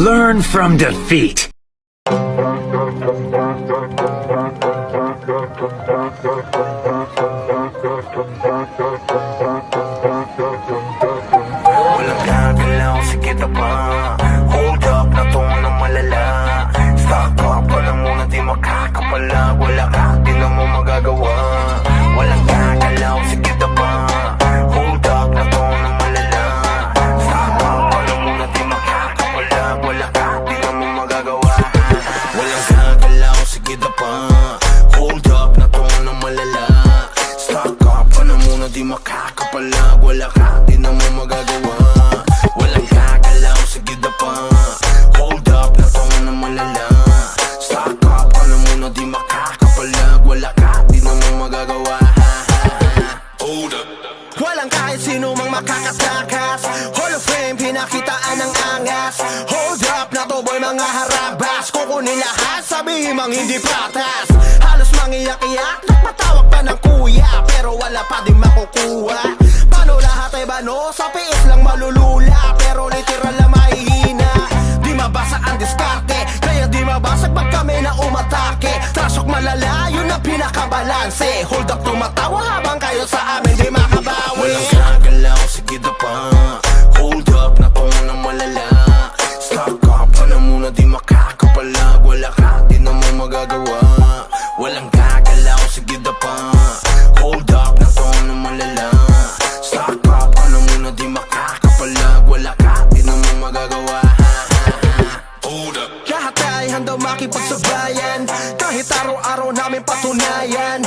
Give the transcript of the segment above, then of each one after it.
Learn from defeat. Walang gagalaw, sige na pa. Hold up, na to ng malala. Stop up ka na muna, di makakapalag. Wala ka, di na mo magagawa. Walang gagalaw, sige na pa. Hold up, na to ng malala. Stop up ka na muna, di makakapalag. Wala ka, di na mo magagawa. Walang gagalaw, sige na pa. Hold up, na to ng malala. Stop up ka na muna, di makakapalag. Wala ka, di na mo magagawa. Walang gagalaw, sige na pa. Hold up, na to ng malala. Stop up ka na muna, di makakapalag. Wala ka, di na mo magagawa. Hold up. Walang kahit sino mang makakatakas. Hall of Fame, pinakitaan ng angas. Hold up, na to boy mga harabas. Kukunin lahat, sabihin mang hindi patas. Halos mangiyak-iyak, nagpatawag pa ng kuya, pero wala pa din makukuha. Paano lahat ay bano, sa piis lang malulula, pero literal na mahihina. Di mabasa ang diskarte, kaya di mabasag pag kami na umatake. Trasok malala, yun ang pinakabalanse. Hold up, tumatawa habang kayo sa amin di makabawi. Walang gagalaw, sige na pa. Hold up, na to ng malala. Stop up ka na muna, di makakapalag. Wala ka, di na mo magagawa. Walang gagalaw, sige na pa. Hold up, na to ng malala. Stop up ka na muna, di makakapalag. Wala ka, di na mo magagawa. Hold up. Lahat ay handang makipagsabayan, kahit araw-araw namin patunayan.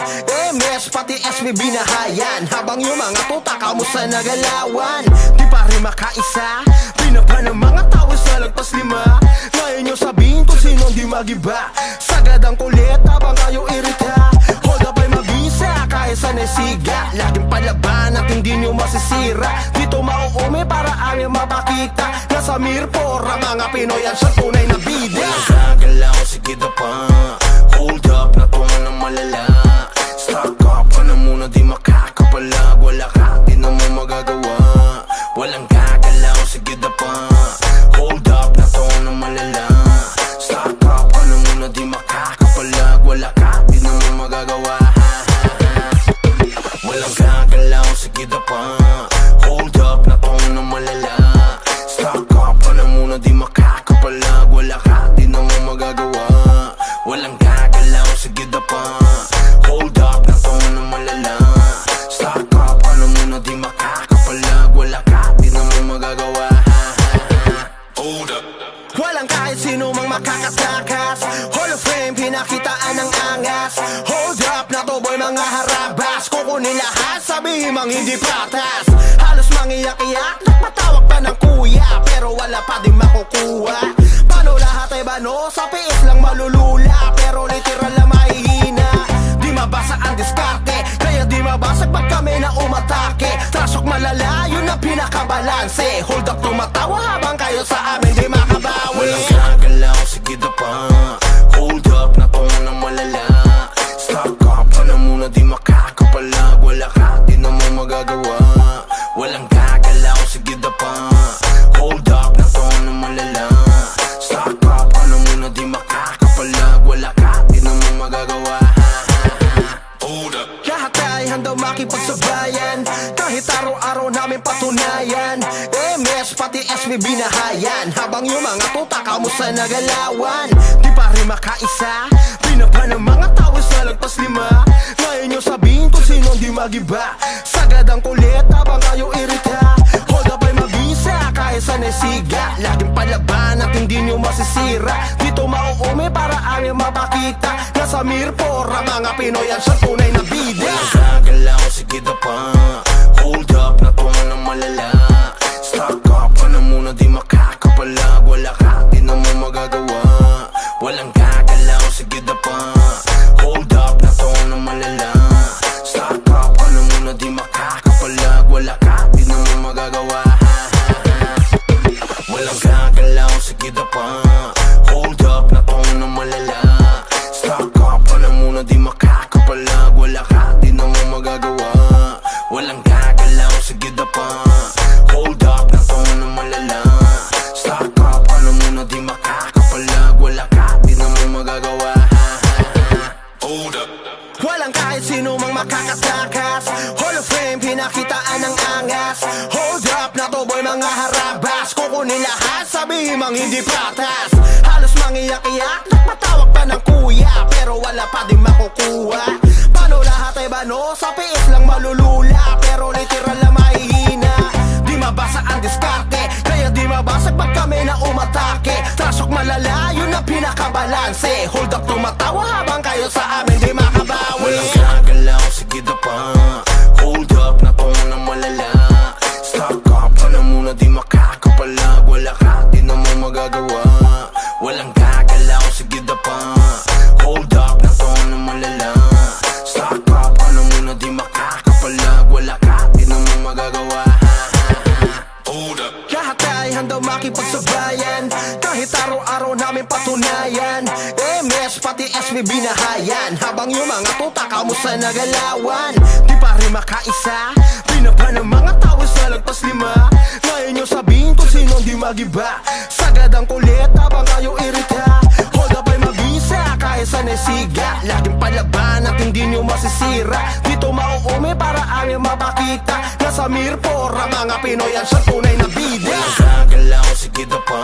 MS pati SB binahayan, habang yung mga tuta kamusta nagalawan. Di pa rin makaisa, pinapa ng mga tao sa lagpas lima. Ngayon nyo sabihin kung sino di magiba. Sagad ang kulit habang kayo irita. Hold up ay mabisa kahit sa nesiga. Laging palaban at hindi nyo masisira. Dito mauumi para aming mapakita. Nasa Mirpor ang mga Pinoy ang siyang tunay na bida. Walang gagalaw, sige na pa. Hold up, na to ng malala. Stop up ka na muna, di makakapalag. Wala ka, di na mo magagawa. Walang gagalaw, sige na pa. Hold up, na to ng malala. Stop up ka na muna, di makakapalag. Wala ka, di na mo magagawa. Walang gagalaw, sige na pa. Hold up, na to ng malala. Stop up ka na muna, di makakapalag. Wala ka, di na mo magagawa. Walang gagalaw, sige na pa. Hold up, na to ng malala. Stop up ka na muna, di makakapalag. Wala ka, di na mo magagawa. Hold up. Walang kahit sino mang makakatakas. Hall of Fame, pinakitaan ng angas. Hold up, na to boy mga harabas. Kukunin lahat, sabihin mang hindi patas. Halos mangiyak-iyak, nagpatawag pa ng kuya, pero wala pa din makukuha. Paano lahat ay bano, sa piis lang malulula, pero literal na mahihina. Di mabasa ang diskarte, kaya di mabasag pag kami na umatake. Trasok malala, yun ang pinakabalanse. Hold up, tumatawa habang kayo sa amin di makabawi. Walang gagalaw, sige na pa. Hold up, na to ng malala. Stop up ka na muna, di makakapalag. Wala ka, di na mo magagawa. Walang gagalaw, sige na pa. Hold up, na to ng malala. Stop up ka na muna, di makakapalag. Wala ka, di na mo magagawa. Hold up. Lahat ay handang makipagsabayan, kahit araw-araw namin patunayan. MS pati SB binahayan, habang yung mga tuta kamusta nagalawan. Di pa rin makaisa, pinapa ng mga tao sa lagpas lima. Ngayon nyo sabihin kung sino di magiba. Sagad ang kulit habang kayo irita. Hold up ay mabisa kahit sa nesiga. Laging palaban at hindi nyo masisira. Dito mauumi para aming mapakita. Nasa Mirpor ang mga Pinoy ang siyang tunay na bida. Walang gagalaw, sige na pa. Hold up, na to ng malala. Stop up ka na muna, di makakapalag. Wala ka, di na mo magagawa. Walang gagalaw, sige na pa. Hold up, na to ng malala. Stop up ka na muna, di makakapalag. Wala ka, di na mo magagawa. Walang gagalaw, sige na pa. Hold up, na to ng malala. Stop up ka na muna, di makakapalag. Wala ka, di na mo magagawa. Walang gagalaw, sige na pa. Hold up, na to ng malala. Stop up ka na muna, di makakapalag. bihimang hindi patas. Halos mangiyak-iyak, nagpatawag pa ng kuya, pero wala pa din makukuha. Paano lahat ay bano, sa PS lang malulula, pero literal na mahihina. Di mabasa ang diskarte, kaya di mabasag pag kami na umatake. Trasok malala, yun ang pinakabalanse. Hold up, tumatawa habang kayo sa amin di makabawi. Walang gagalaw, sige na pa. Hold up, na to na malala. Stock up ka na muna, di makakapalag. Wala ka, di na mo magagawa. Walang gagalaw, sige na pa. Hold up, na to na malala. Stock up ka na muna, di makakapalag. Wala ka, di na mo magagawa. Hold up. Lahat ay handang makipagsabayan, kahit araw-araw namin patunayan. MS pati SB binahayan, habang yung mga tuta kamusta nagalawan. Di pa rin makaisa, pinapa ng mga tao sa lagpas 5. Ngayon nyo sabihin kung sino di magiba. Sagad ang kulit habang kayo irita. Hold up ay mabisa kahit sa nesiga. Laging palaban at hindi nyo masisira. Dito mauume para aming mapakita. Nasa mirpor ang mga Pinoy ang siyang tunay na bida. Walang gagalaw, sige na pa.